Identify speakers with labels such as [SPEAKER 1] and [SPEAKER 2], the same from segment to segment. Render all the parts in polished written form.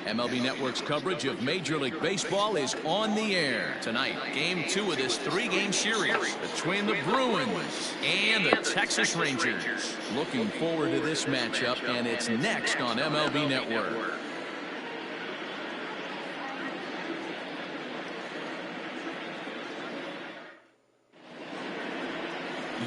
[SPEAKER 1] MLB Network's coverage of Major League Baseball is on the air. Tonight, Game 2 of this 3-game series between the Bruins and the Texas Rangers. Looking forward to this matchup, and it's next on MLB Network.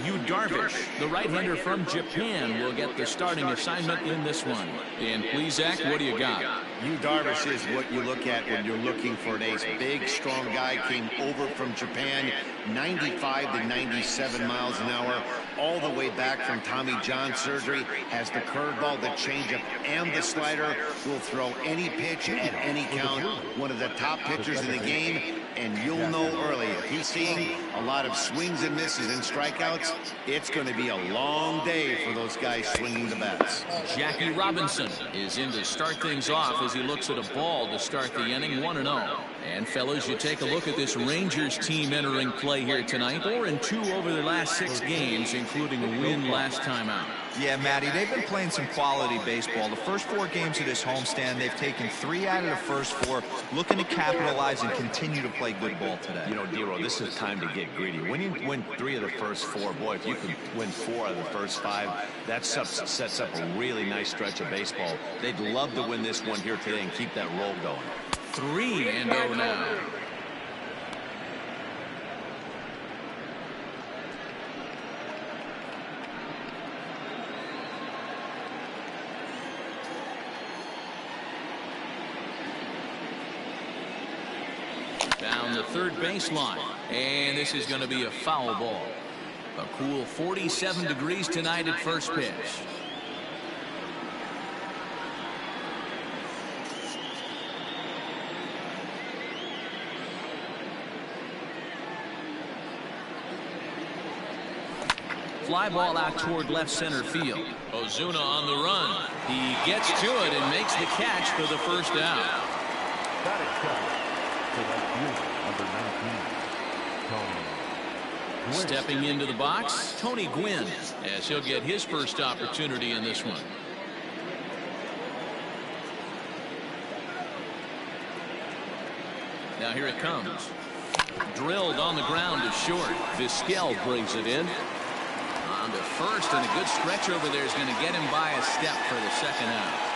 [SPEAKER 1] Yu Darvish, the right-hander from Japan, will get the starting assignment in this one. And please, Zach, what do you got?
[SPEAKER 2] Yu Darvish is what you look at when you're looking for an ace. Big, strong guy, came over from Japan, 95 to 97 miles an hour, all the way back from Tommy John surgery, has the curveball, the changeup, and the slider, will throw any pitch at any count. One of the top pitchers in the game, and you'll know early, if he's seeing a lot of swings and misses and strikeouts, it's going to be a long day for those guys swinging the bats.
[SPEAKER 1] Jackie Robinson is in to start things off as he looks at a ball to start the inning, 1-0. And fellas, you take a look at this Rangers team entering play here tonight. 4-2 over their last 6 games, including a win last time out.
[SPEAKER 3] Yeah, Matty, they've been playing some quality baseball. The first 4 games of this homestand, they've taken 3 out of the first 4, looking to capitalize and continue to play good ball today.
[SPEAKER 4] You know, Dero, this is time to get greedy. When you win 3 of the first 4, boy, if you can win 4 out of the first 5, that sets up a really nice stretch of baseball. They'd love to win this one here today and keep that roll going.
[SPEAKER 1] 3-0 now. Down the third baseline, and this is going to be a foul ball. A cool 47 degrees tonight at first pitch. Fly ball out toward left center field. Ozuna on the run. He gets to it and makes the catch for the first out. Stepping into the box, Tony Gwynn, as he'll get his first opportunity in this one. Now here it comes. Drilled on the ground to short. Vizquel brings it in. On to first, and a good stretch over there is going to get him by a step for the second out.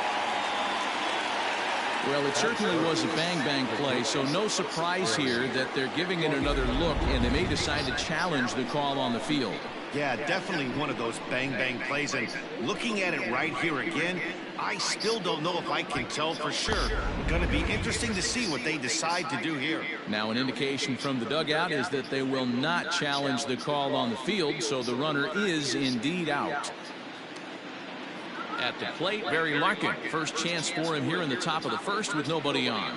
[SPEAKER 1] Well, it certainly was a bang-bang play, so no surprise here that they're giving it another look, and they may decide to challenge the call on the field.
[SPEAKER 2] Yeah, definitely one of those bang-bang plays, and looking at it right here again, I still don't know if I can tell for sure. Going to be interesting to see what they decide to do here.
[SPEAKER 1] Now, an indication from the dugout is that they will not challenge the call on the field, so the runner is indeed out. At the plate, Barry Larkin. First chance for him here in the top of the first with nobody on.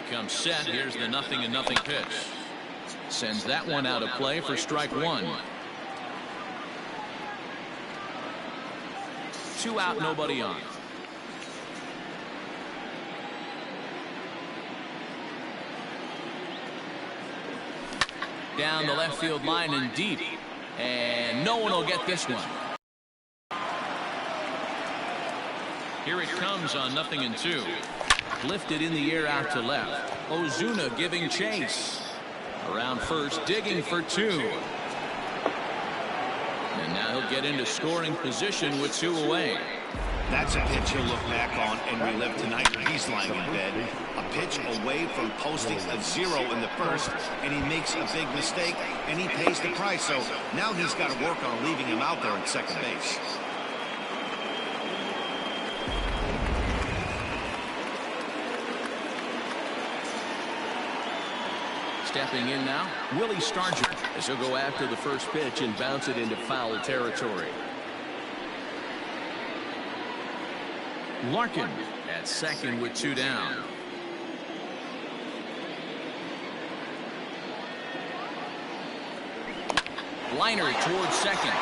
[SPEAKER 1] He comes set. Here's the 0-0 pitch. Sends that one out of play for strike 1. 2 out, nobody on. Down the left field line and deep. And no one will get this one. Here it comes on 0-2. Lifted in the air out to left. Ozuna giving chase. Around first, digging for 2. And now he'll get into scoring position with 2 away.
[SPEAKER 2] That's a pitch he'll look back on and relive tonight when he's lying in bed. A pitch away from posting a 0 in the first, and he makes a big mistake, and he pays the price. So now he's got to work on leaving him out there at second base.
[SPEAKER 1] Stepping in now, Willie Stargell, as he'll go after the first pitch and bounce it into foul territory. Larkin at second with 2 down. Liner towards second.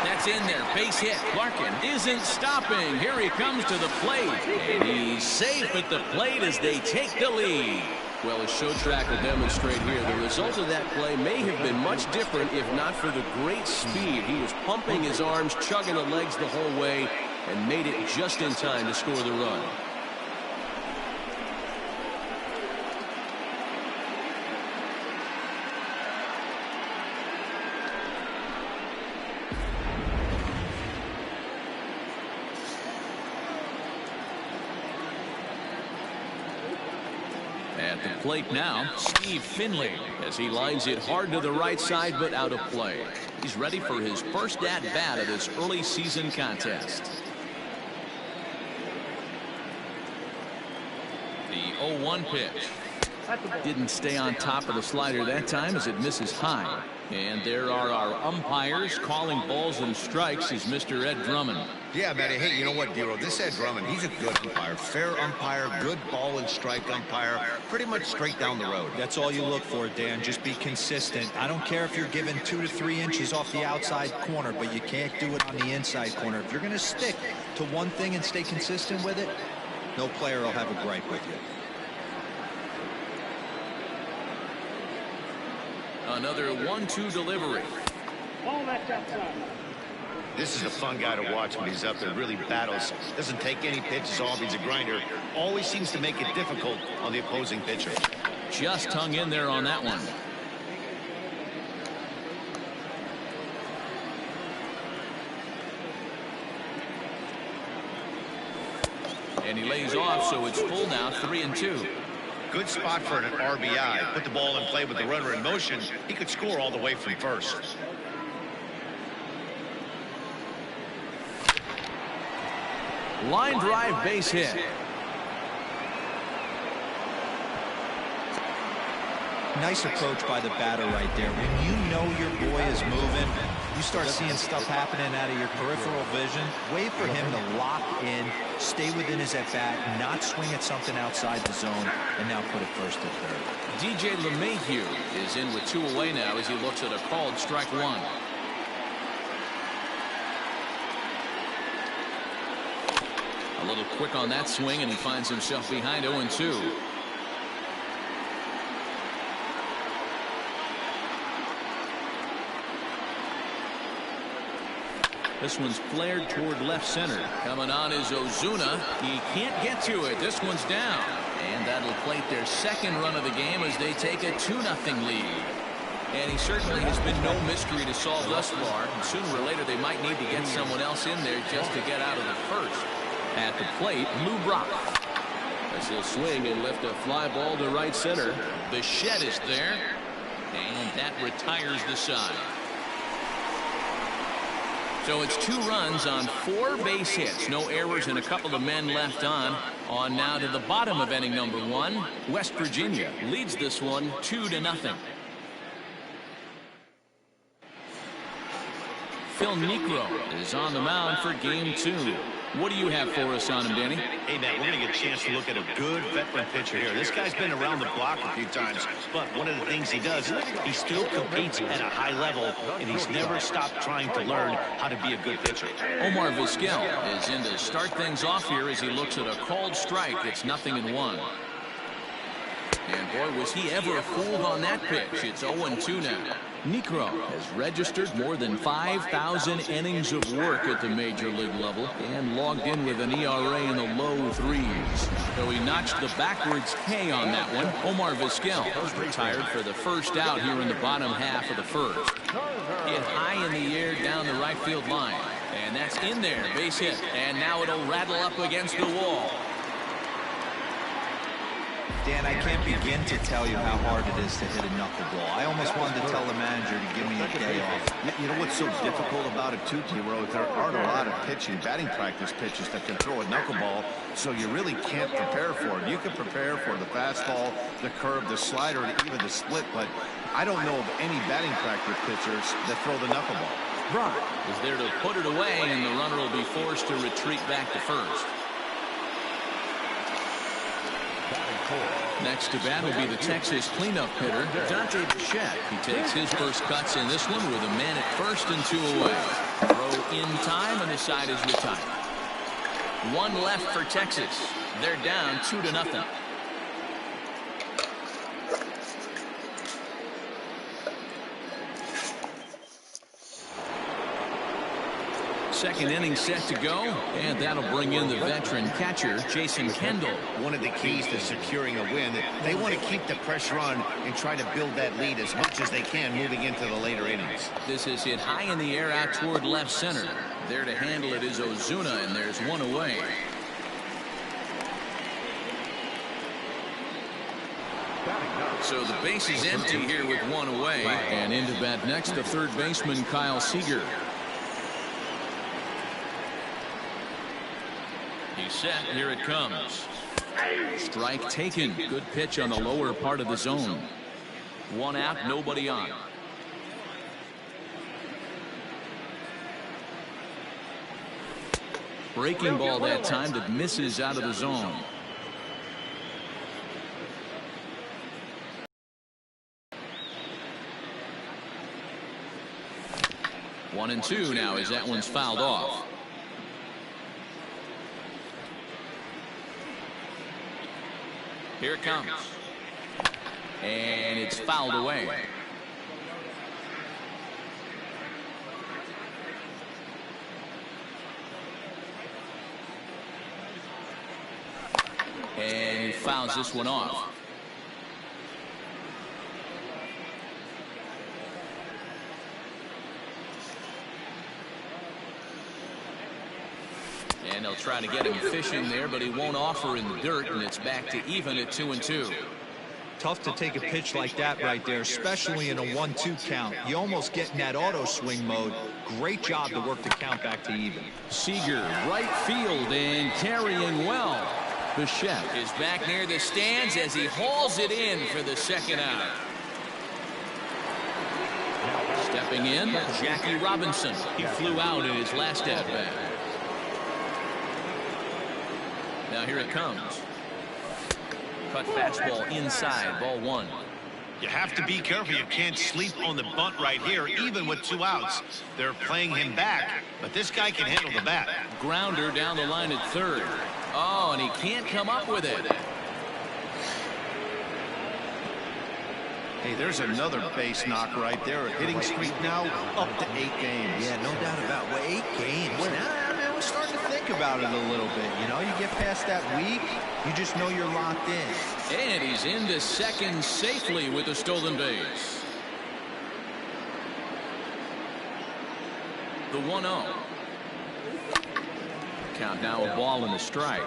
[SPEAKER 1] That's in there. Base hit. Larkin isn't stopping. Here he comes to the plate. And he's safe at the plate as they take the lead. Well, as Show Track will demonstrate here, the result of that play may have been much different if not for the great speed. He was pumping his arms, chugging the legs the whole way, and made it just in time to score the run. At the plate now, Steve Finley, as he lines it hard to the right side but out of play. He's ready for his first at-bat of this early season contest. The 0-1 pitch. Didn't stay on top of the slider that time as it misses high. And there are our umpires calling balls and strikes is Mr. Ed Drummond.
[SPEAKER 2] Yeah, Matty. Hey, you know what, Dero? This Ed Drummond, he's a good umpire. Fair umpire, good ball and strike umpire. Pretty much straight down the road.
[SPEAKER 3] That's all you look for, Dan. Just be consistent. I don't care if you're given 2 to 3 inches off the outside corner, but you can't do it on the inside corner. If you're going to stick to one thing and stay consistent with it, no player will have a gripe with you.
[SPEAKER 1] Another 1-2 delivery.
[SPEAKER 2] This is a fun guy to watch when he's up there. Really battles. Doesn't take any pitches off. He's a grinder. Always seems to make it difficult on the opposing pitcher.
[SPEAKER 1] Just hung in there on that one. And he lays off, so it's full now, 3-2.
[SPEAKER 2] Good spot for an RBI. Put the ball in play with the runner in motion. He could score all the way from first.
[SPEAKER 1] Line drive base hit.
[SPEAKER 3] Nice approach by the batter right there. When you know your boy is moving, you start seeing stuff happening out of your peripheral vision. Wait for him to lock in, stay within his at-bat, not swing at something outside the zone, and now put it first to third.
[SPEAKER 1] DJ LeMahieu is in with 2 away now as he looks at a called strike 1. A little quick on that swing, and he finds himself behind 0-2. This one's flared toward left center. Coming on is Ozuna. He can't get to it. This one's down. And that'll plate their second run of the game as they take a 2-0 lead. And he certainly has been no mystery to solve thus far. And sooner or later they might need to get someone else in there just to get out of the first. At the plate, Lou Brock. As he'll swing and lift a fly ball to right center. Bichette is there. And that retires the side. So it's 2 runs on 4 base hits. No errors and a couple of men left on. On now to the bottom of inning number 1. West Virginia leads this one 2-0. Phil Niekro is on the mound for game 2. What do you have for us on him, Danny?
[SPEAKER 2] Hey, Matt, we're going to get a chance to look at a good veteran pitcher here. This guy's been around the block a few times, but one of the things he does, he still competes at a high level, and he's never stopped trying to learn how to be a good pitcher.
[SPEAKER 1] Omar Vizquel is in to start things off here as he looks at a called strike. It's 0-1. And boy, was he ever fooled on that pitch. It's 0-2 now. Niekro has registered more than 5,000 innings of work at the major league level and logged in with an ERA in the low 3s. So he notched the backwards K on that one. Omar Vizquel was retired for the first out here in the bottom half of the first. Hit high in the air down the right field line. And that's in there, base hit. And now it'll rattle up against the wall.
[SPEAKER 3] Dan, I can't begin to tell you how hard it is to hit a knuckleball. I almost wanted to tell the manager to give me a day off.
[SPEAKER 2] You know what's so difficult about it too, T-Row? There aren't a lot of batting practice pitches that can throw a knuckleball, so you really can't prepare for it. You can prepare for the fastball, the curve, the slider, and even the split, but I don't know of any batting practice pitchers that throw the knuckleball.
[SPEAKER 1] Brock is there to put it away, and the runner will be forced to retreat back to first. Next to bat will be the Texas cleanup hitter, Dante Bichette. He takes his first cuts in this one with a man at first and 2 away. Throw in time, and the side is retired. 1 left for Texas. They're down 2-0. second inning set to go, and that'll bring in the veteran catcher, Jason Kendall.
[SPEAKER 2] One of the keys to securing a win, they want to keep the pressure on and try to build that lead as much as they can moving into the later innings.
[SPEAKER 1] This is hit high in the air out toward left center. There to handle it is Ozuna, and there's one away. So the base is empty here with one away, and into bat next to third baseman Kyle Seager. He's set. Here it comes. Strike taken. Good pitch on the lower part of the zone. One out, nobody on. Breaking ball that time that misses out of the zone. One and two now as that one's fouled off. Here it comes. And it's fouled away. And he fouls this one off. And they'll try to get him fishing there, but he won't offer in the dirt, and it's back to even at 2-2.
[SPEAKER 3] Tough to take a pitch like that right there, especially in a 1-2 count. You almost get in that auto swing mode. Great job to work the count back to even.
[SPEAKER 1] Seager, right field, and carrying well. Bichette is back near the stands as he hauls it in for the second out. Stepping in, Jackie Robinson. He flew out in his last at-bat. Now here it comes. Cut fastball inside, ball one.
[SPEAKER 2] You have to be careful. You can't sleep on the bunt right here, even with 2 outs. They're playing him back, but this guy can handle the bat.
[SPEAKER 1] Grounder down the line at third. Oh, and he can't come up with it.
[SPEAKER 2] Hey, there's another base knock right there. A hitting streak now up to 8 games.
[SPEAKER 3] Yeah, no doubt about it. Well, 8 games. Now, man, we're starting to think about it a little bit. You know, you get past that week, you just know you're locked in.
[SPEAKER 1] And he's into second safely with a stolen base. The 1-0. Count now a ball and a strike.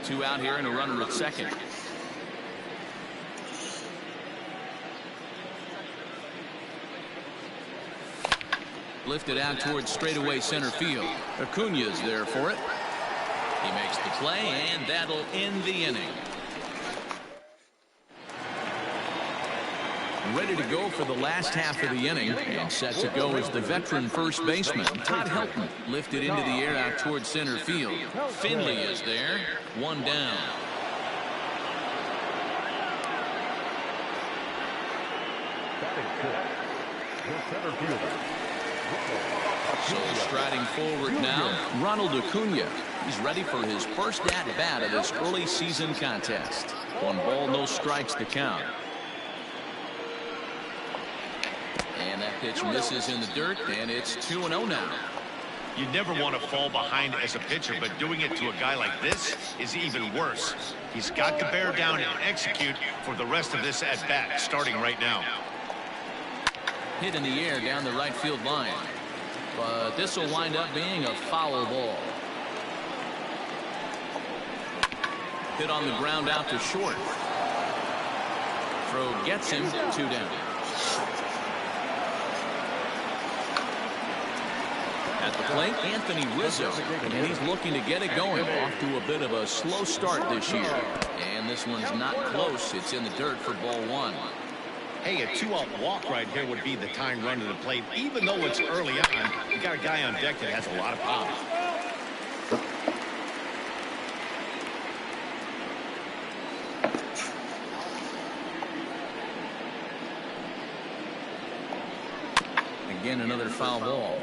[SPEAKER 1] 2 out here and a runner at second. Lifted out towards straightaway center field. Acuna's there for it. He makes the play, and that'll end the inning. Ready to go for the last half of the inning, and set to go is the veteran first baseman, Todd Helton, lifted into the air out towards center field. Finley is there, one down. So striding forward now, Ronald Acuna. He's ready for his first at-bat of this early season contest. 1 ball, no strikes to count. And that pitch misses in the dirt, and it's 2-0 now.
[SPEAKER 2] You never want to fall behind as a pitcher, but doing it to a guy like this is even worse. He's got to bear down and execute for the rest of this at-bat, starting right now.
[SPEAKER 1] Hit in the air down the right field line. But this will wind up being a foul ball. Hit on the ground out to short. Throw gets him, 2 down. At the plate, Anthony Rizzo, and he's looking to get it going. Off to a bit of a slow start this year. And this one's not close. It's in the dirt for ball 1.
[SPEAKER 2] Hey, a 2-out walk right here would be the tying run to the plate. Even though it's early on, you got a guy on deck that has a lot of power.
[SPEAKER 1] Again, another foul ball.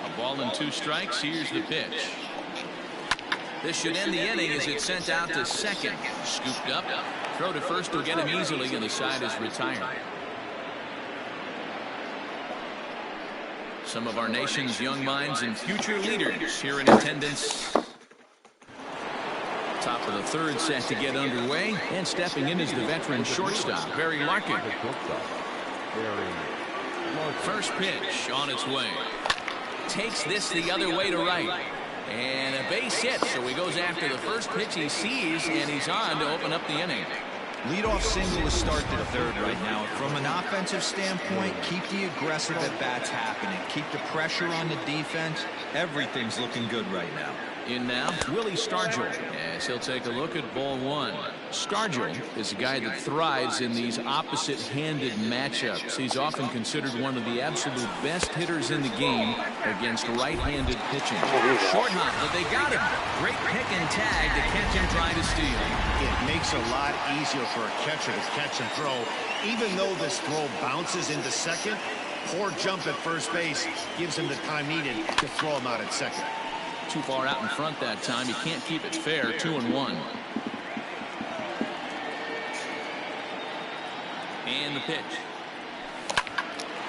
[SPEAKER 1] A ball and 2 strikes. Here's the pitch. This should end the inning as it's sent out to second. Scooped up. Throw to first will get him easily, and the side is retired. Some of our nation's young minds and future leaders here in attendance. Top of the third set to get underway, and stepping in is the veteran shortstop, Barry Larkin. First pitch on its way. Takes this the other way to right. And a base hit, so he goes after the first pitch he sees, and he's on to open up the inning.
[SPEAKER 3] Leadoff single to start the third right now. From an offensive standpoint, keep the aggressive at-bats happening. Keep the pressure on the defense. Everything's looking good right now.
[SPEAKER 1] In now, Willie Stargell, as he'll take a look at ball one. Stargell is a guy that thrives in these opposite-handed matchups. He's often considered one of the absolute best hitters in the game against right-handed pitching. Short hop, but they got him. Great pick and tag to catch him trying to steal.
[SPEAKER 2] It makes it a lot easier for a catcher to catch and throw. Even though this throw bounces into second, poor jump at first base gives him the time needed to throw him out at second.
[SPEAKER 1] Too far out in front that time. He can't keep it fair. 2-1. And the pitch.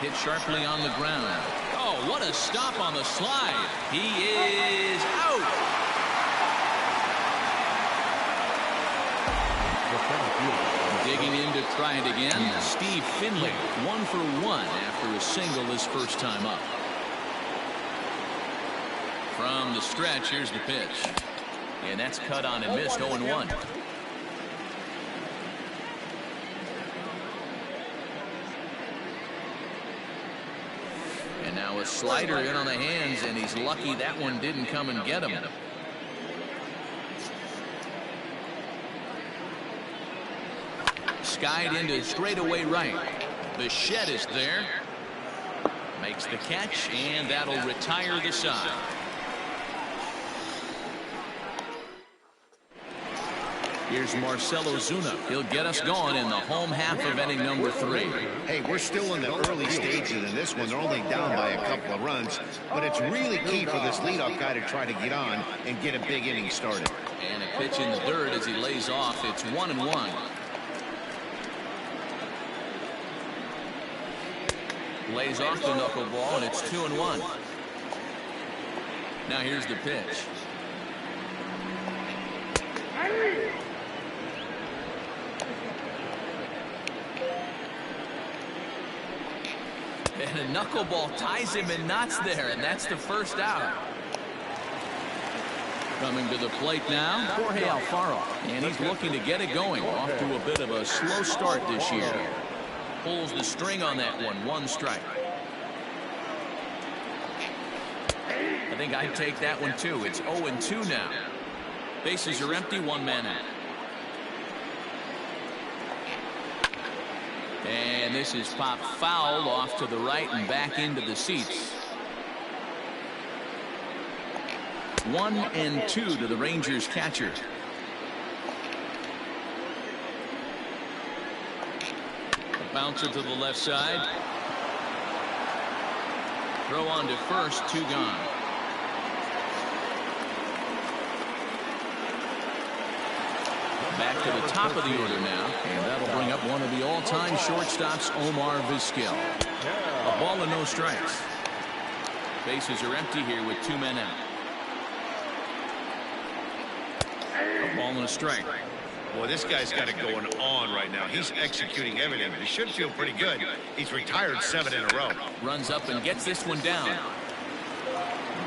[SPEAKER 1] Hit sharply on the ground. Oh, what a stop on the slide. He is out. Digging in to try it again. Steve Finley, 1 for 1 after a single his first time up. From the stretch, here's the pitch. And that's cut on and missed. 0-1. And now a slider in on the hands, and he's lucky that one didn't come and get him. Skied into straightaway right. Bichette is there. Makes the catch, and that'll retire the side. Here's Marcell Ozuna. He'll get us going in the home half of inning number 3.
[SPEAKER 2] Hey, we're still in the early stages in this one. They're only down by a couple of runs, but it's really key for this leadoff guy to try to get on and get a big inning started.
[SPEAKER 1] And a pitch in the third as he lays off. It's 1-1. Lays off the knuckleball, and it's 2-1. Now here's the pitch. And a knuckleball ties him in knots there, and that's the first out. Coming to the plate now, Jorge Alfaro, and he's looking to get it going. Off to a bit of a slow start this year. Pulls the string on that one. 1 strike. I think I'd take that one too. It's 0-2 now. Bases are empty. 1 man out. And this is popped foul off to the right and back into the seats. 1-2 to the Rangers catcher. A bouncer to the left side. Throw on to first. 2 gone. Back to the top of the order now, and that'll bring up one of the all-time shortstops, Omar Vizquel. A ball and no strikes. Bases are empty here with 2 men out. A ball and a strike.
[SPEAKER 2] Boy, this guy's got it going on right now. He's executing everything. He should feel pretty good. He's retired 7 in a row.
[SPEAKER 1] Runs up and gets this one down.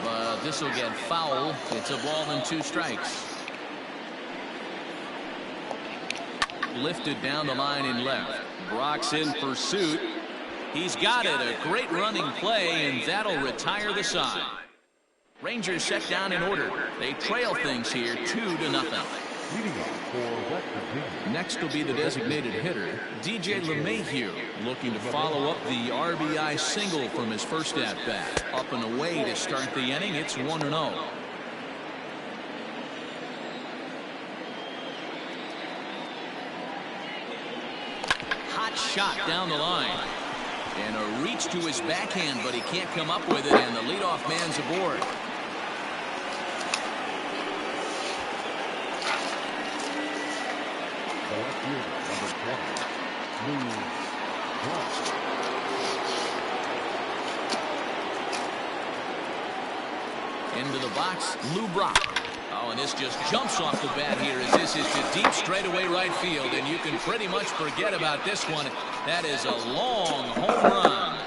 [SPEAKER 1] But this will get foul. It's a ball and 2 strikes. Lifted down the line in left. Brock's in pursuit. He's got it. A great running play, and that'll retire the side. Rangers set down in order. They trail things here 2-0. Next will be the designated hitter, DJ LeMahieu, looking to follow up the RBI single from his first at-bat. Up and away to start the inning. It's 1-0. Shot down the line, and a reach to his backhand, but he can't come up with it, and the leadoff man's aboard. Into the box, Lou Brock. Oh, and this just jumps off the bat here as this is to deep straightaway right field, and you can pretty much forget about this one. That is a long home run.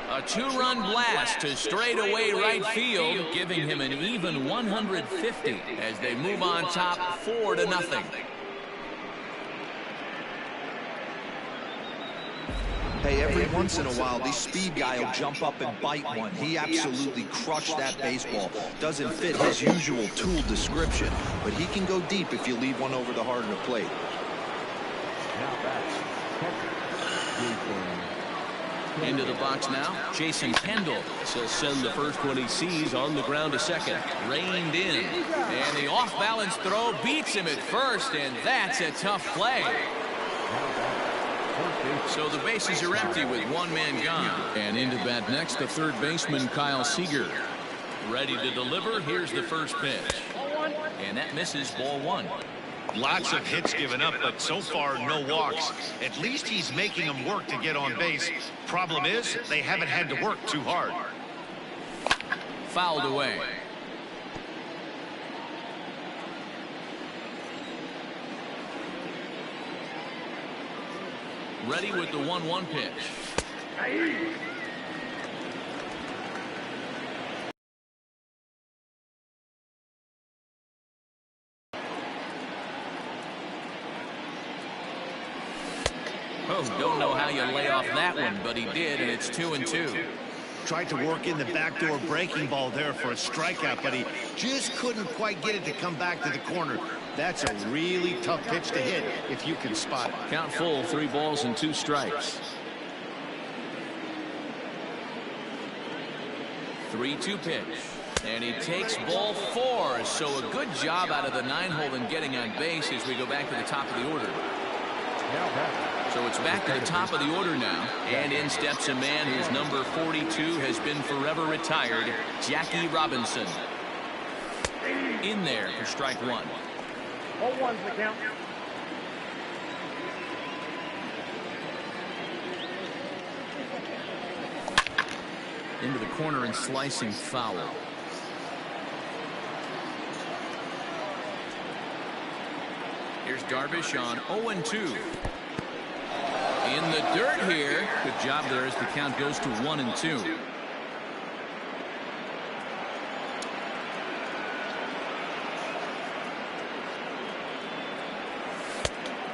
[SPEAKER 1] A two-run blast to straightaway right field, giving him an even 150 as they move on top 4-0.
[SPEAKER 3] Hey, every once in a while, this speed guy will jump up and bite one. He absolutely crushed that baseball. Doesn't fit his usual tool description, but he can go deep if you leave one over the heart of the plate.
[SPEAKER 1] Into the box now, Jason Kendall. He'll send the first one he sees on the ground to second. Reined in. And the off-balance throw beats him at first, and that's a tough play. So the bases are empty with one man gone. And into bat next, the third baseman, Kyle Seager. Ready to deliver. Here's the first pitch. And that misses, ball one.
[SPEAKER 2] Lots of hits given up, but so far no walks. At least he's making them work to get on base. Problem is, they haven't had to work too hard.
[SPEAKER 1] Fouled away. Ready with the 1-1 pitch. Oh, don't know how you lay off that one, but he did, and it's 2-2.
[SPEAKER 2] Tried to work in the backdoor breaking ball there for a strikeout, but he just couldn't quite get it to come back to the corner. That's a really tough pitch to hit if you can spot it.
[SPEAKER 1] Count full, 3 balls and 2 strikes. 3-2 pitch. And he takes ball 4. So a good job out of the 9-hole in getting on base as we go back to the top of the order. So it's back to the top of the order now. And in steps a man whose number 42 has been forever retired, Jackie Robinson. In there for strike 1.
[SPEAKER 5] 0-1's the count.
[SPEAKER 1] Into the corner and slicing foul. Here's Darvish on 0-2. In the dirt here. Good job there as the count goes to 1-2.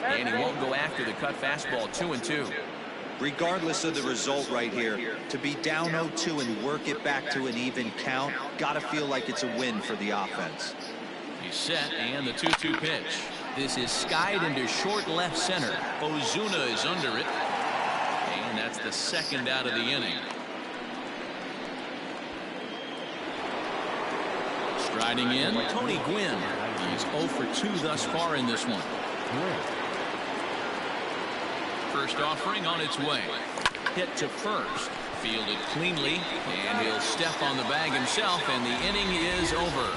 [SPEAKER 1] And he won't go after the cut fastball. 2-2.
[SPEAKER 3] Regardless of the result right here, to be down 0-2 and work it back to an even count, gotta feel like it's a win for the offense.
[SPEAKER 1] He's set, and the 2-2 pitch. This is skied into short left center. Ozuna is under it. And that's the second out of the inning. Striding in, Tony Gwynn. He's 0 for 2 thus far in this one. First offering on its way. Hit to first. Fielded cleanly, and he'll step on the bag himself, and the inning is over.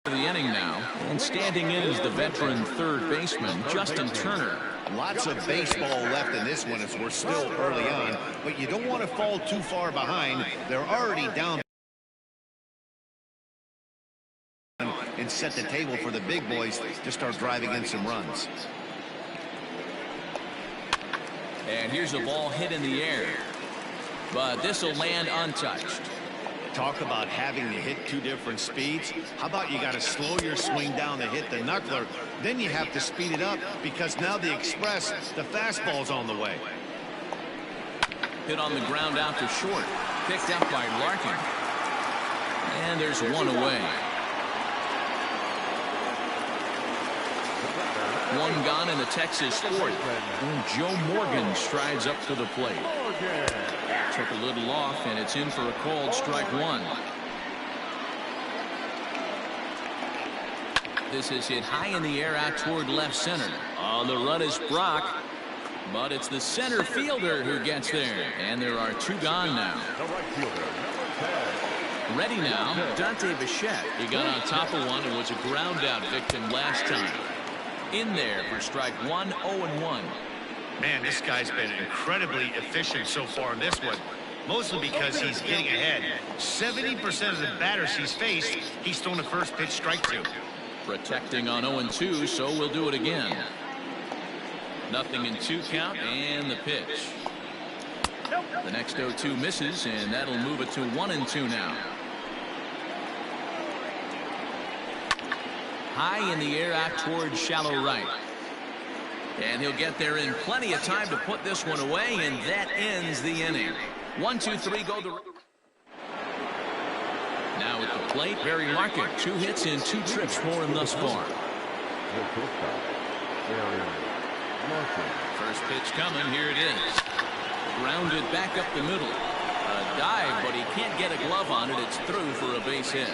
[SPEAKER 1] The inning now, and standing in is the veteran third baseman, Justin Turner.
[SPEAKER 2] Lots of baseball left in this one as we're still early on, but you don't want to fall too far behind. They're already down and set the table for the big boys to start driving in some runs.
[SPEAKER 1] And here's a ball hit in the air, but this will land untouched.
[SPEAKER 2] Talk about having to hit 2 different speeds. How about you got to slow your swing down to hit the knuckler, then you have to speed it up because now the express, the fastball's on the way.
[SPEAKER 1] Hit on the ground out to short, picked up by Larkin, and there's one away. One gone in the Texas fourth. And Joe Morgan strides up to the plate. Took a little off, and it's in for a called strike 1. This is hit high in the air out toward left center. On the run is Brock, but it's the center fielder who gets there. And there are 2 gone now. Ready now, Dante Bichette. He got on top of one and was a ground out victim last time. In there for strike one, 0-1.
[SPEAKER 2] Man, this guy's been incredibly efficient so far in this one, mostly because he's getting ahead. 70% of the batters he's faced, he's thrown the first pitch strike to.
[SPEAKER 1] Protecting on 0-2, so we'll do it again. Nothing in 2 count, and the pitch. The next 0-2 misses, and that'll move it to 1-2 now. High in the air out towards shallow right. And he'll get there in plenty of time to put this one away, and that ends the inning. 1, 2, 3 go the... Now at the plate, Barry Larkin. 2 hits in 2 trips for him thus far. First pitch coming. Here it is. Grounded back up the middle. A dive, but he can't get a glove on it. It's through for a base hit.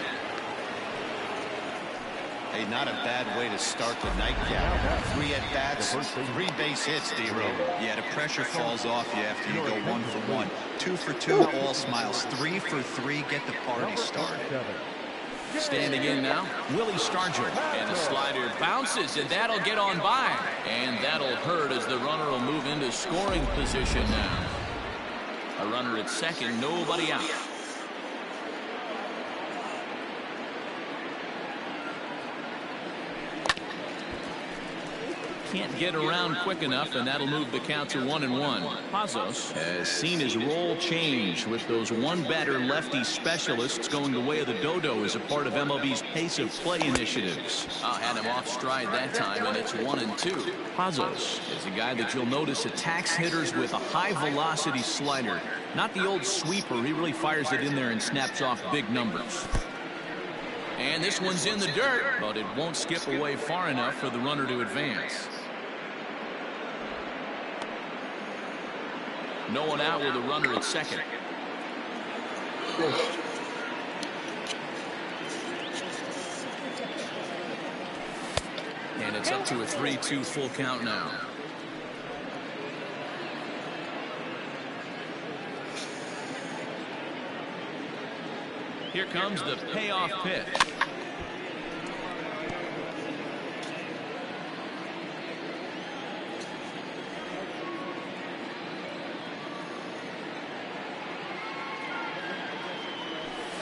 [SPEAKER 2] Hey, not a bad way to start the nightcap. 3 at-bats, 3 base hits, D-Row.
[SPEAKER 3] Yeah, the pressure falls off you after you go 1 for 1. 2 for 2, all smiles. 3 for 3, get the party started.
[SPEAKER 1] Standing in now, Willie Stargell. And the slider bounces, and that'll get on by. And that'll hurt as the runner will move into scoring position now. A runner at second, nobody out. Can't get around quick enough, and that'll move the count to 1-1. Pazos has seen his role change with those one-batter lefty specialists going the way of the dodo as a part of MLB's pace of play initiatives. Had him off stride that time, and it's 1-2. Pazos is a guy that you'll notice attacks hitters with a high-velocity slider. Not the old sweeper. He really fires it in there and snaps off big numbers. And this one's in the dirt, but it won't skip away far enough for the runner to advance. No one out with a runner at second. And it's up to a 3-2 full count now. Here comes the payoff pitch.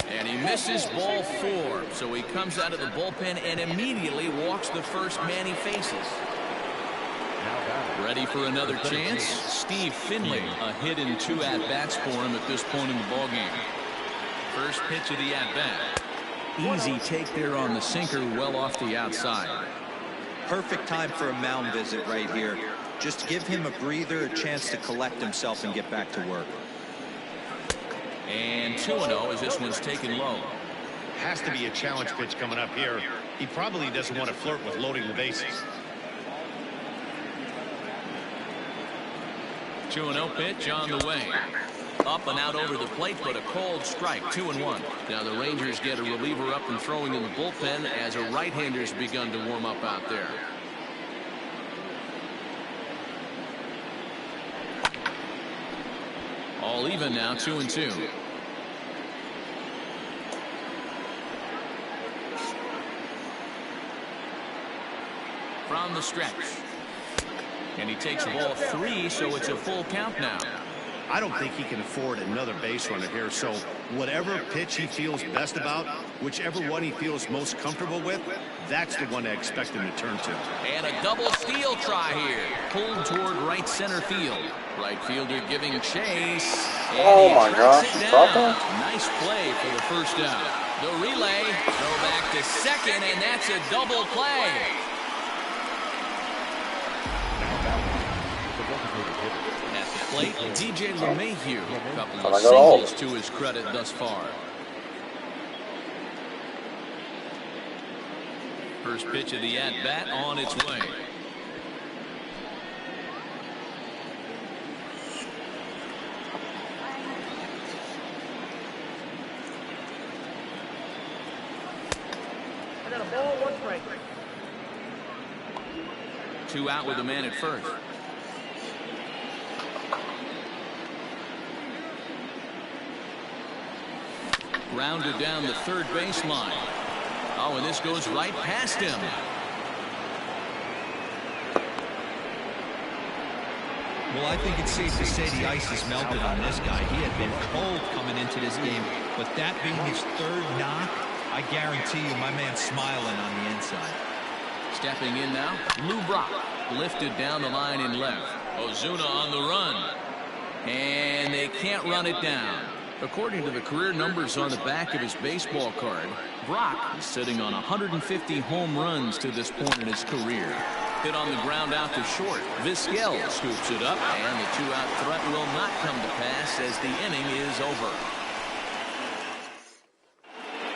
[SPEAKER 1] And he misses ball 4. So he comes out of the bullpen and immediately walks the first man he faces. Ready for another chance? Steve Finley. A hit in 2 at-bats for him at this point in the ballgame. First pitch of the at-bat. Easy take there on the sinker, well off the outside.
[SPEAKER 3] Perfect time for a mound visit right here. Just give him a breather, a chance to collect himself and get back to work.
[SPEAKER 1] And 2-0 as this one's taken low.
[SPEAKER 2] Has to be a challenge pitch coming up here. He probably doesn't want to flirt with loading the bases.
[SPEAKER 1] 2-0 pitch on the way. Up and out over the plate, but a cold strike. 2-1. Now the Rangers get a reliever up and throwing in the bullpen as a right-hander's begun to warm up out there. All even now, 2-2. From the stretch. And he takes ball 3, so it's a full count now.
[SPEAKER 2] I don't think he can afford another base runner here, so whatever pitch he feels best about, whichever one he feels most comfortable with, that's the one I expect him to turn to.
[SPEAKER 1] And a double steal try here. Pulled toward right center field. Right fielder giving chase.
[SPEAKER 6] Oh my gosh.
[SPEAKER 1] Nice play for the first out. The relay. Go back to second, and that's a double play. At the plate, DJ LeMahieu. A couple of singles to his credit thus far. First pitch of the at-bat on its way.
[SPEAKER 5] I got a ball, 1 strike.
[SPEAKER 1] 2 out with a man at first. Grounded down the third baseline. Oh, and this goes right past him.
[SPEAKER 3] Well, I think it's safe to say the ice is melted on this guy. He had been cold coming into this game, but that being his third knock, I guarantee you my man's smiling on the inside.
[SPEAKER 1] Stepping in now, Lou Brock lifted down the line in left. Ozuna on the run. And they can't run it down. According to the career numbers on the back of his baseball card, Brock is sitting on 150 home runs to this point in his career. Hit on the ground out to short. Vizquel scoops it up, and the two-out threat will not come to pass as the inning is over.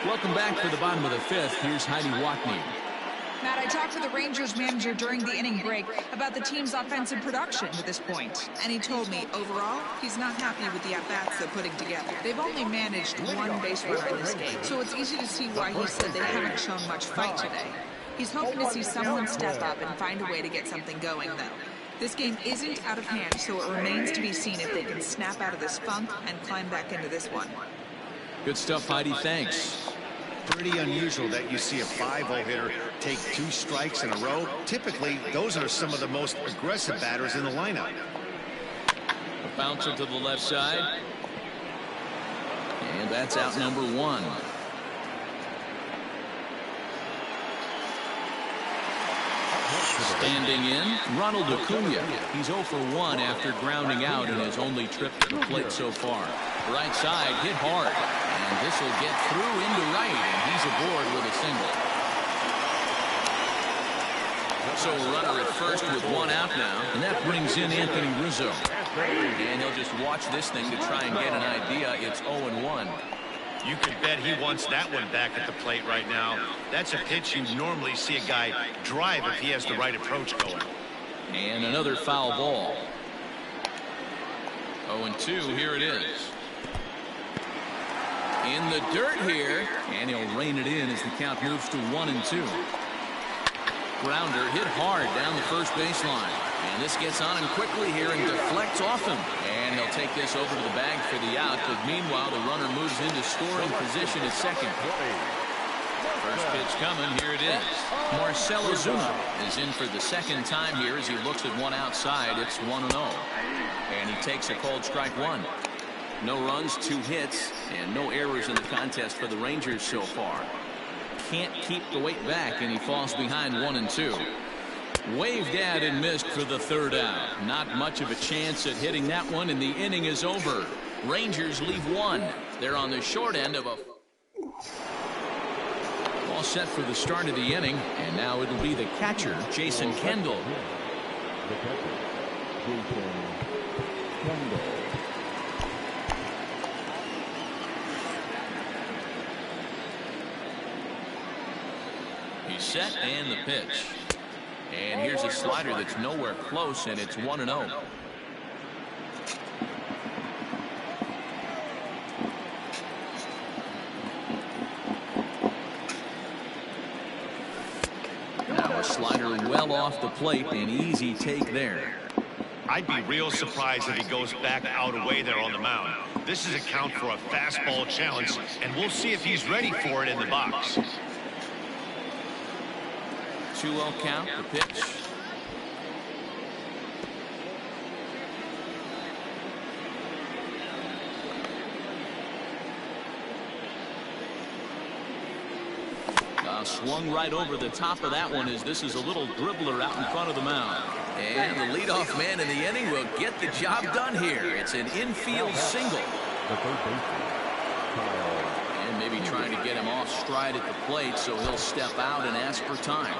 [SPEAKER 1] Welcome back for the bottom of the fifth. Here's Heidi Watney.
[SPEAKER 6] Matt, I talked to the Rangers manager during the inning break about the team's offensive production to this point, and he told me, overall, he's not happy with the at-bats they're putting together. They've only managed one base runner in this game, so it's easy to see why he said they haven't shown much fight today. He's hoping to see someone step up and find a way to get something going, though. This game isn't out of hand, so it remains to be seen if they can snap out of this funk and climb back into this one.
[SPEAKER 1] Good stuff, Heidi. Thanks.
[SPEAKER 2] Pretty unusual that you see a 5-0 hitter take 2 strikes in a row. Typically, those are some of the most aggressive batters in the lineup.
[SPEAKER 1] A bouncer to the left side. And that's out number 1. Standing in, Ronald Acuna. He's 0 for 1 after grounding out in his only trip to the plate so far. Right side, hit hard. And this will get through into right, and he's aboard with a single. So a runner at first with 1 out now, and that brings in Anthony Rizzo. And he'll just watch this thing to try and get an idea. It's 0-1.
[SPEAKER 2] You could bet he wants that one back at the plate right now. That's a pitch you normally see a guy drive if he has the right approach going.
[SPEAKER 1] And another foul ball. 0-2, here it is. In the dirt here, and he'll rein it in as the count moves to 1-2. Grounder hit hard down the first baseline. And this gets on him quickly here and deflects off him. And he'll take this over to the bag for the out, but meanwhile the runner moves into scoring position at second. First pitch coming, here it is. Marcell Ozuna is in for the second time here as he looks at one outside. It's 1-0. And he takes a cold strike 1. No runs, 2 hits, and no errors in the contest for the Rangers so far. Can't keep the weight back, and he falls behind 1-2. Waved at and missed for the third out. Not much of a chance at hitting that one, and the inning is over. Rangers leave 1. They're on the short end of a... All set for the start of the inning, and now it'll be the catcher, Jason Kendall.
[SPEAKER 7] The catcher, Jason Kendall.
[SPEAKER 1] He's set, and the pitch. And here's a slider that's nowhere close, and it's 1-0. Now a slider well off the plate, an easy take there.
[SPEAKER 2] I'd be real surprised if he goes back out away there on the mound. This is a count for a fastball challenge, and we'll see if he's ready for it in the box.
[SPEAKER 1] 2-0 count, the pitch. Swung right over the top of that one as this is a little dribbler out in front of the mound. And the leadoff man in the inning will get the job done here. It's an infield single. And maybe trying to get him off stride at the plate, so he'll step out and ask for time.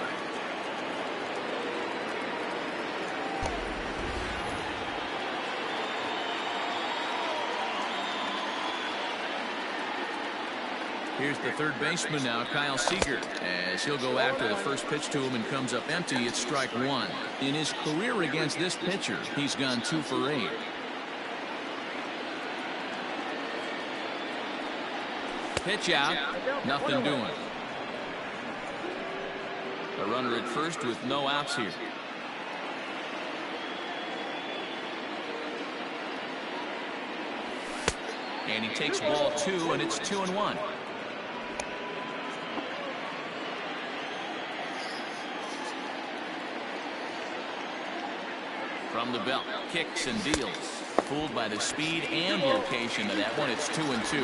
[SPEAKER 1] Here's the third baseman now, Kyle Seager, as he'll go after the first pitch to him and comes up empty. It's strike 1. In his career against this pitcher, he's gone 2 for 8. Pitch out, nothing doing. A runner at first with no outs here. And he takes ball 2, and it's 2-1. From the belt, kicks and deals. Fooled by the speed and location of that one. It's 2-2.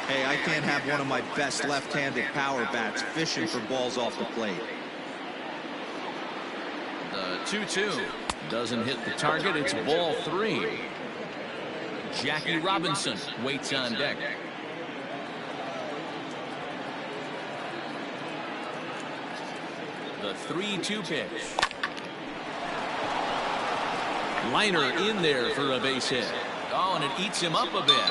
[SPEAKER 3] Hey, I can't have one of my best left-handed power bats fishing for balls off the plate.
[SPEAKER 1] The 2-2 doesn't hit the target. It's ball 3. Jackie Robinson waits on deck. The 3-2 pitch. Liner in there for a base hit. Oh, and it eats him up a bit.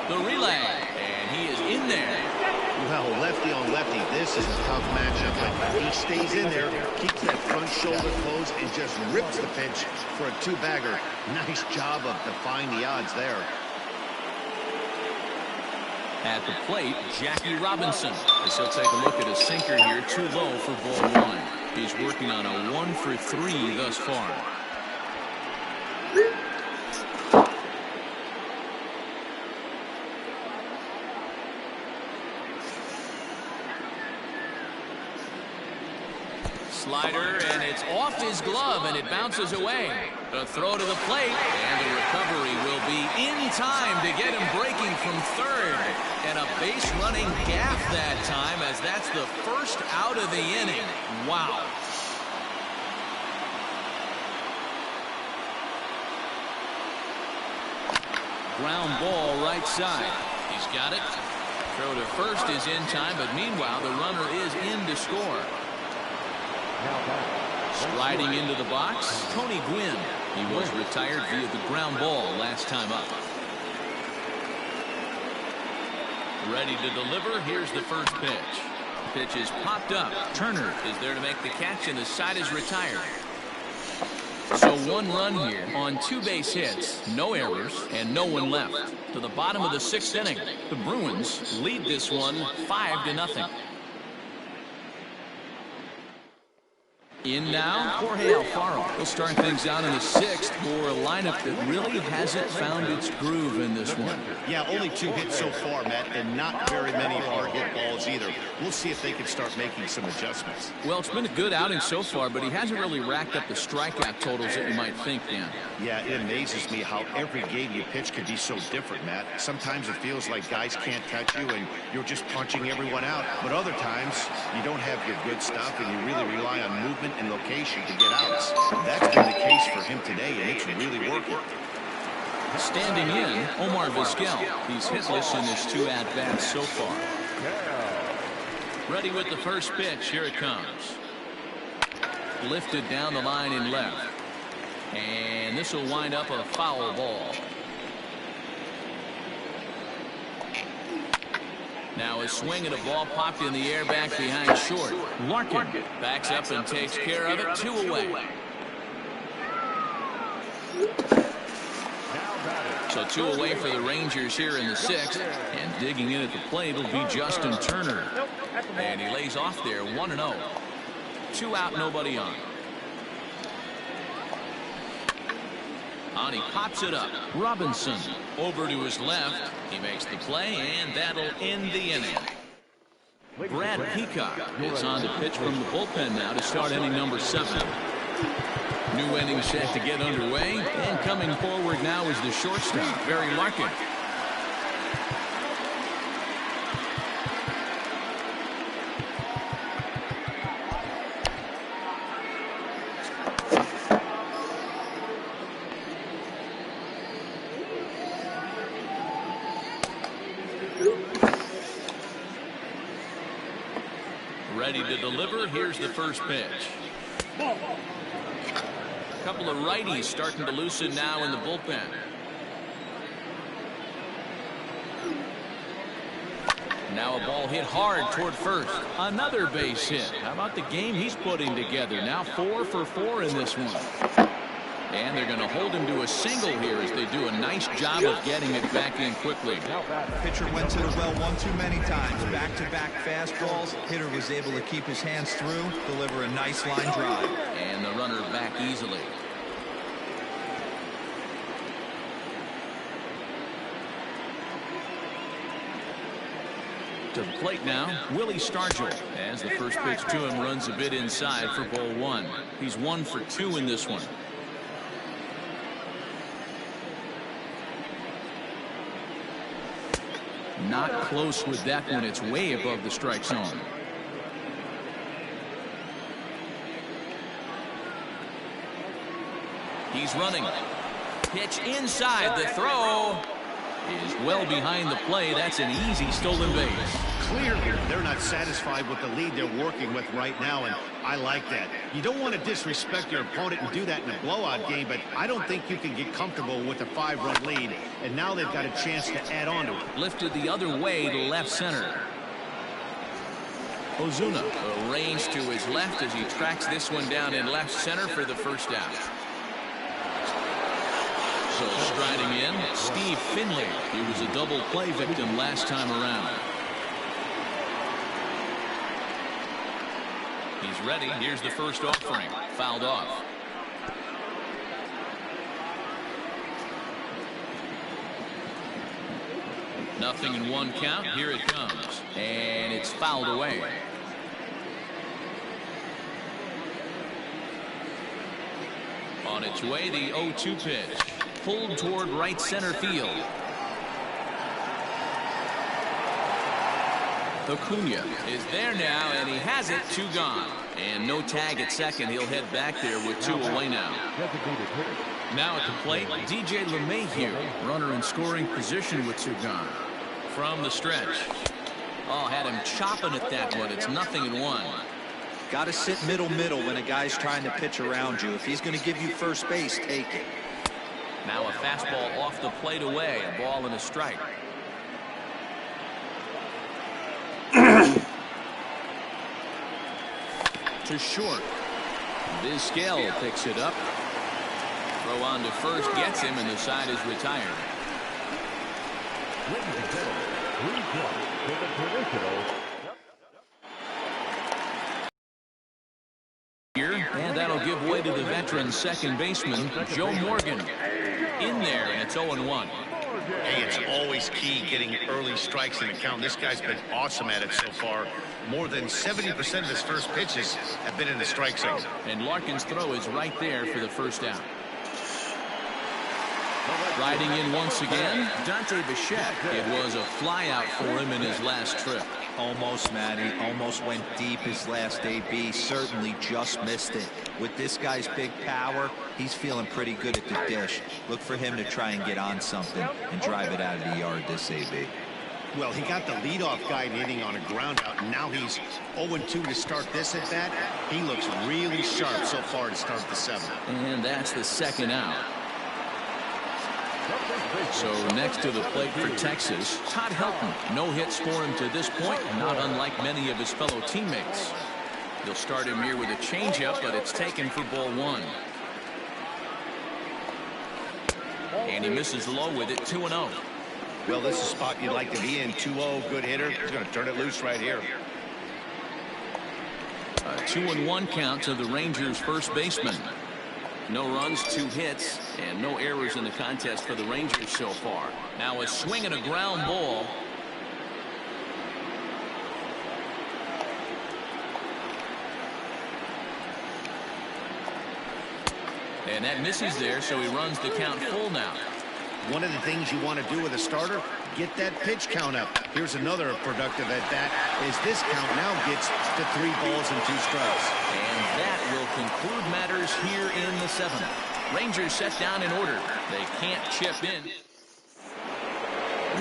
[SPEAKER 1] The relay, and he is in there.
[SPEAKER 2] Well, lefty on lefty, this is a tough matchup, but he stays in there, keeps that front shoulder closed, and just rips the pitch for a two-bagger. Nice job of defying the odds there.
[SPEAKER 1] At the plate, Jackie Robinson. As he'll take a look at a sinker here, too low for ball 1. He's working on a 1 for 3 thus far. Slider, and it's off his glove, and it bounces away. A throw to the plate, and the recovery will be in time to get him breaking from third. And a base-running gaff that time, as that's the first out of the inning. Wow. Ground ball right side. He's got it. Throw to first is in time, but meanwhile, the runner is in to score. Striding into the box, Tony Gwynn. He was retired via the ground ball last time up. Ready to deliver. Here's the first pitch. Pitch is popped up. Turner is there to make the catch, and the side is retired. So 1 run here on 2 base hits, no errors, and no one left. To the bottom of the 6th inning, the Bruins lead this one 5-0. In now, Jorge Alfaro. He'll start things out in the 6th for a lineup that really hasn't found its groove in this one.
[SPEAKER 2] Yeah, only 2 hits so far, Matt, and not very many hard hit balls either. We'll see if they can start making some adjustments.
[SPEAKER 1] Well, it's been a good outing so far, but he hasn't really racked up the strikeout totals that you might think, Dan.
[SPEAKER 2] Yeah, it amazes me how every game you pitch can be so different, Matt. Sometimes it feels like guys can't catch you and you're just punching everyone out. But other times, you don't have your good stuff and you really rely on movement and location to get outs. That's been the case for him today, and it's really working.
[SPEAKER 1] Standing in, Omar Vizquel. He's hitless in his 2 at-bats so far. Ready with the first pitch. Here it comes. Lifted down the line in left. And this will wind up a foul ball. Now a swing and a ball popped in the air back behind short. Larkin backs up and takes care of it. 2 away. So 2 away for the Rangers here in the 6th. And digging in at the plate will be Justin Turner. And he lays off there 1-0. 2 out, nobody on. He pops it up. Robinson over to his left. He makes the play, and that'll end the inning. Brad Peacock is on the pitch from the bullpen now to start inning number 7. New inning set to get underway, and coming forward now is the shortstop, Barry Larkin. Ready to deliver. Here's the first pitch. A couple of righties starting to loosen now in the bullpen. Now a ball hit hard toward first. Another base hit. How about the game he's putting together? Now 4 for 4 in this one. And they're going to hold him to a single here as they do a nice job of getting it back in quickly.
[SPEAKER 3] Pitcher went to the well one too many times. Back-to-back fastballs. Hitter was able to keep his hands through, deliver a nice line drive.
[SPEAKER 1] And the runner back easily. To the plate now, Willie Stargell, as the first pitch to him runs a bit inside for ball one. He's 1 for 2 in this one. Not close with that one. It's way above the strike zone. He's running. Pitch inside. The throw is well behind the play. That's an easy stolen base.
[SPEAKER 2] Clearly, they're not satisfied with the lead they're working with right now, and I like that. You don't want to disrespect your opponent and do that in a blowout game, but I don't think you can get comfortable with a 5-run lead, and now they've got a chance to add on to it.
[SPEAKER 1] Lifted the other way to left center. Ozuna arranged to his left as he tracks this one down in left center for the first out. So striding in, Steve Finley. He was a double play victim last time around. He's ready. Here's the first offering. Fouled off. Nothing in 1 count. Here it comes. And it's fouled away. On its way, the 0-2 pitch. Pulled toward right center field. Acuna is there now, and he has it. 2 gone. And no tag at second. He'll head back there with 2 away now. Now at the plate, DJ LeMahieu. Runner in scoring position with 2 gone. From the stretch. Oh, had him chopping at that one. It's 0-1.
[SPEAKER 3] Got to sit middle when a guy's trying to pitch around you. If he's going to give you first base, take it.
[SPEAKER 1] Now a fastball off the plate away. A ball and a strike. To short. Vizquel picks it up. Throw on to first gets him, and the side is retired. Here, and that'll give way to the veteran second baseman, Joe Morgan. In there, and it's 0-1.
[SPEAKER 2] Hey, it's always key getting early strikes in the count. This guy's been awesome at it so far. More than 70% of his first pitches have been in the strike zone.
[SPEAKER 1] And Larkin's throw is right there for the first out. Riding in once again, Dante Bichette. It was a flyout for him in his last trip.
[SPEAKER 3] Almost, Matty. Almost went deep his last AB. Certainly just missed it. With this guy's big power, he's feeling pretty good at the dish. Look for him to try and get on something and drive it out of the yard this AB.
[SPEAKER 2] Well, he got the leadoff guy hitting on a ground out, and now he's 0-2 to start this at bat. He looks really sharp so far to start the 7th.
[SPEAKER 1] And that's the second out. So next to the plate for Texas, Todd Helton. No hits for him to this point, not unlike many of his fellow teammates. They'll start him here with a changeup, but it's taken for ball 1. And he misses low with it. 2-0.
[SPEAKER 2] Well, this is a spot you'd like to be in. 2-0, good hitter. He's going to turn it loose right here.
[SPEAKER 1] A 2-1 count to the Rangers' first baseman. No runs, 2 hits, and no errors in the contest for the Rangers so far. Now a swing and a ground ball. And that misses there, so he runs the count full now.
[SPEAKER 2] One of the things you want to do with a starter, get that pitch count up. Here's another productive at bat, as this count now gets to 3 balls and 2 strikes.
[SPEAKER 1] And that will conclude matters here in the 7th. Rangers set down in order. They can't chip in.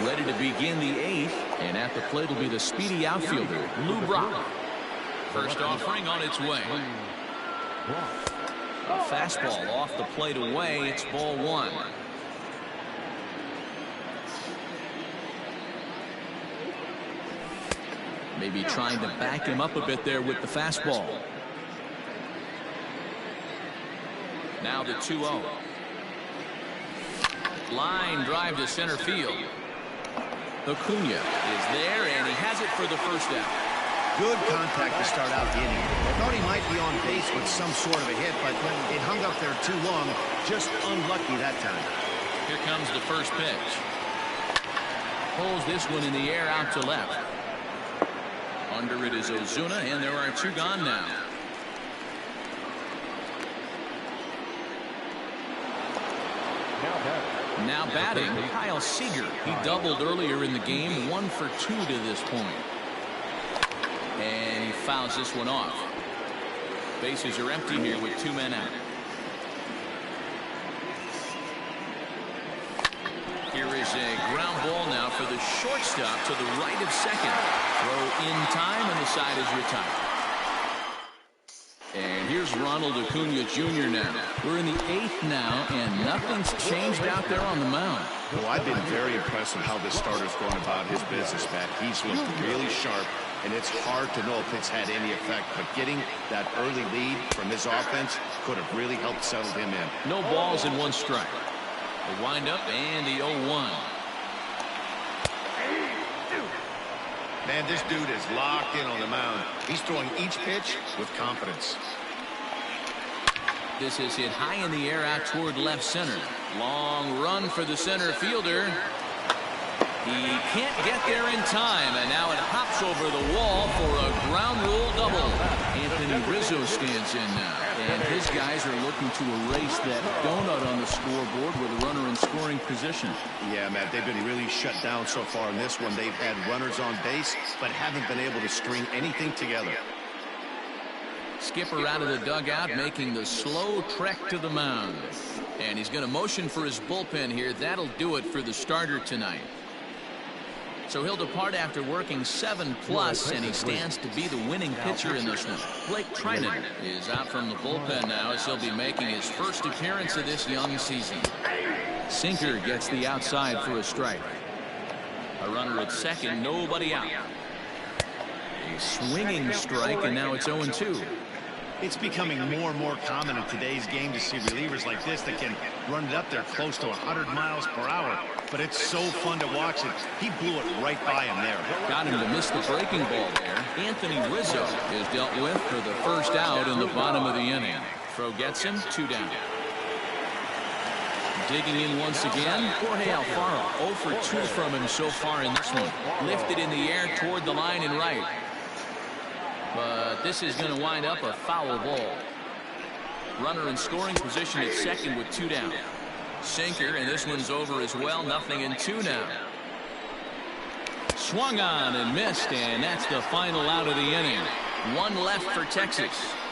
[SPEAKER 1] Ready to begin the 8th, and at the plate will be the speedy outfielder, Lou Brock. First offering on its way. A fastball off the plate away. It's ball 1. Maybe trying to back him up a bit there with the fastball. Now the 2-0. Line drive to center field. Acuna is there, and he has it for the first out.
[SPEAKER 2] Good contact to start out the inning. I thought he might be on base with some sort of a hit, but it hung up there too long. Just unlucky that time.
[SPEAKER 1] Here comes the first pitch. Pulls this one in the air out to left. Under it is Ozuna, and there are 2 gone now. Now batting, Kyle Seager. He doubled earlier in the game, 1 for 2 to this point. And he fouls this one off. Bases are empty here with 2 men out. Here is a ground ball now for the shortstop to the right of second. Throw in time, and the side is retired. And here's Ronald Acuna Jr. now. We're in the 8th now, and nothing's changed out there on the mound.
[SPEAKER 2] Well, I've been very impressed with how this starter's going about his business, Matt. He's looked really sharp, and it's hard to know if it's had any effect. But getting that early lead from his offense could have really helped settle him in.
[SPEAKER 1] No balls and 1 strike. The windup and the 0-1.
[SPEAKER 2] Man, this dude is locked in on the mound. He's throwing each pitch with confidence.
[SPEAKER 1] This is hit high in the air out toward left center. Long run for the center fielder. He can't get there in time, and now it hops over the wall for a ground rule double. Anthony Rizzo stands in now, and his guys are looking to erase that donut on the scoreboard with a runner in scoring position.
[SPEAKER 2] Yeah, Matt, they've been really shut down so far in this one. They've had runners on base, but haven't been able to string anything together.
[SPEAKER 1] Skipper out of the dugout, making the slow trek to the mound. And he's going to motion for his bullpen here. That'll do it for the starter tonight. So he'll depart after working 7+, and he stands to be the winning pitcher in this one. Blake Trinan is out from the bullpen now, as he'll be making his first appearance of this young season. Sinker gets the outside for a strike. A runner at second, nobody out. A swinging strike, and now it's 0-2.
[SPEAKER 2] It's becoming more and more common in today's game to see relievers like this that can run it up there close to 100 miles per hour. But it's so fun to watch it. He blew it right by him there.
[SPEAKER 1] Got him to miss the breaking ball there. Anthony Rizzo is dealt with for the first out in the bottom of the inning. Throw gets him, 2 down. Digging in once again, Jorge Alfaro. 0 for 2 from him so far in this one. Lifted in the air toward the line and right. But this is going to wind up a foul ball. Runner in scoring position at second with 2 down. Sinker, and this one's over as well. 0-2 now. Swung on and missed, and that's the final out of the inning. 1 left for Texas.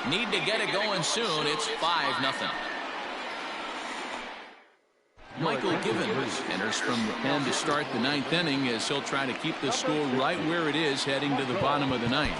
[SPEAKER 1] Need to get it going soon. It's 5-0. Michael Givens enters from the pen to start the 9th inning, as he'll try to keep the score right where it is heading to the bottom of the 9th.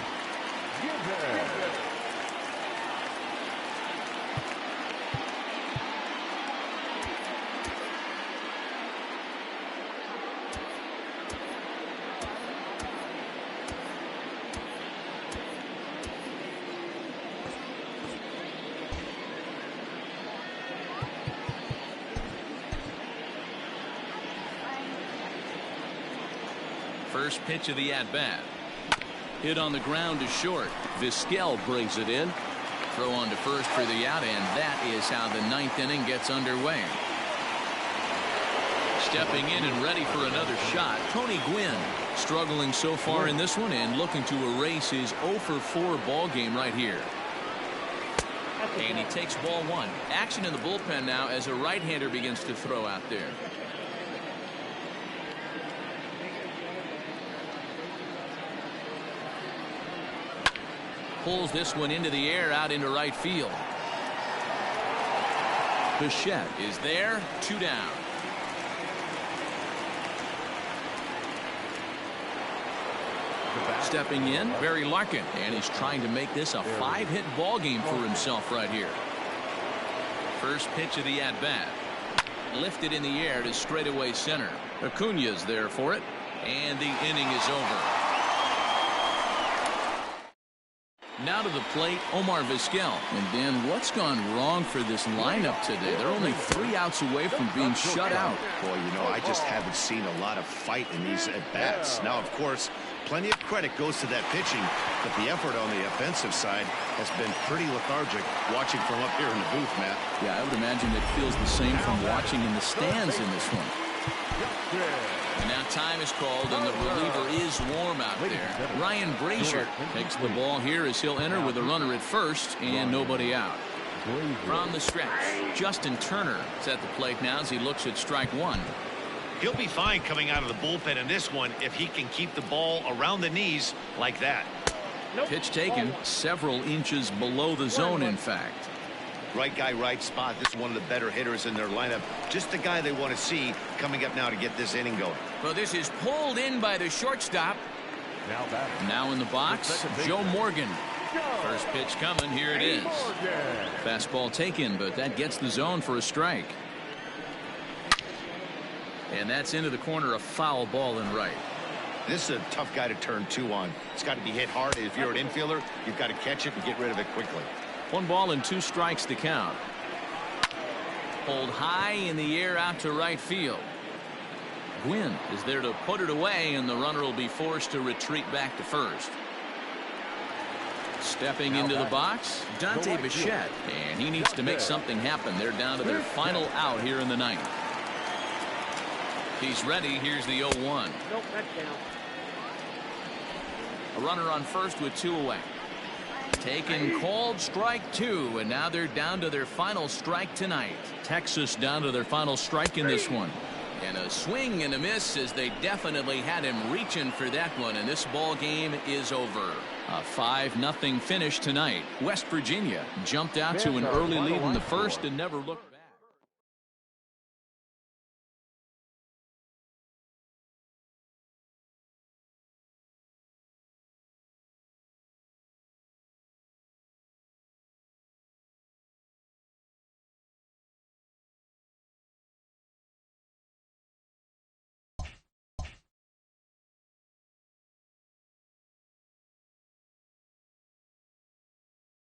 [SPEAKER 1] First pitch of the at-bat. Hit on the ground to short. Vizquel brings it in. Throw on to first for the out, and that is how the 9th inning gets underway. Stepping in and ready for another shot, Tony Gwynn. Struggling so far in this one and looking to erase his 0 for 4 ball game right here. And he takes ball 1. Action in the bullpen now as a right-hander begins to throw out there. Pulls this one into the air out into right field. Bichette is there, 2 down. Stepping in, Barry Larkin, and he's trying to make this a 5-hit ball game for himself right here. First pitch of the at-bat. Lifted in the air to straightaway center. Acuna's there for it, and the inning is over. Now to the plate, Omar Vizquel. And Dan, what's gone wrong for this lineup today? They're only 3 outs away from being shut out.
[SPEAKER 2] Boy, you know, I just haven't seen a lot of fight in these at-bats. Now, of course, plenty of credit goes to that pitching, but the effort on the offensive side has been pretty lethargic watching from up here in the booth, Matt.
[SPEAKER 1] Yeah, I would imagine it feels the same from watching in the stands in this one. And now time is called, and the reliever is warm out there. Ryan Brazier takes the ball here as he'll enter with a runner at first and nobody out. From the stretch, Justin Turner is at the plate now as he looks at strike one.
[SPEAKER 2] He'll be fine coming out of the bullpen in this one if he can keep the ball around the knees like that.
[SPEAKER 1] Pitch taken several inches below the zone, in fact.
[SPEAKER 2] Right guy, right spot. This is one of the better hitters in their lineup. Just the guy they want to see coming up now to get this inning going.
[SPEAKER 1] Well, this is pulled in by the shortstop. Now in the box, Joe Morgan. First pitch coming. Here it is. Fastball taken, but that gets the zone for a strike. And that's into the corner, a foul ball in right.
[SPEAKER 2] This is a tough guy to turn two on. It's got to be hit hard. If you're an infielder, you've got to catch it and get rid of it quickly.
[SPEAKER 1] 1 ball and 2 strikes to count. Pulled high in the air out to right field. Gwynn is there to put it away, and the runner will be forced to retreat back to first. Stepping into the box, Dante Bichette, and he needs to make something happen. They're down to their final out here in the ninth. He's ready. Here's the 0-1.
[SPEAKER 5] Nope, that's down.
[SPEAKER 1] A runner on first with 2 away. Taken, called, strike 2, and now they're down to their final strike tonight. Texas down to their final strike in this one. And a swing and a miss as they definitely had him reaching for that one, and this ball game is over. A 5-0 finish tonight. West Virginia jumped out to an early lead in the first and never looked back.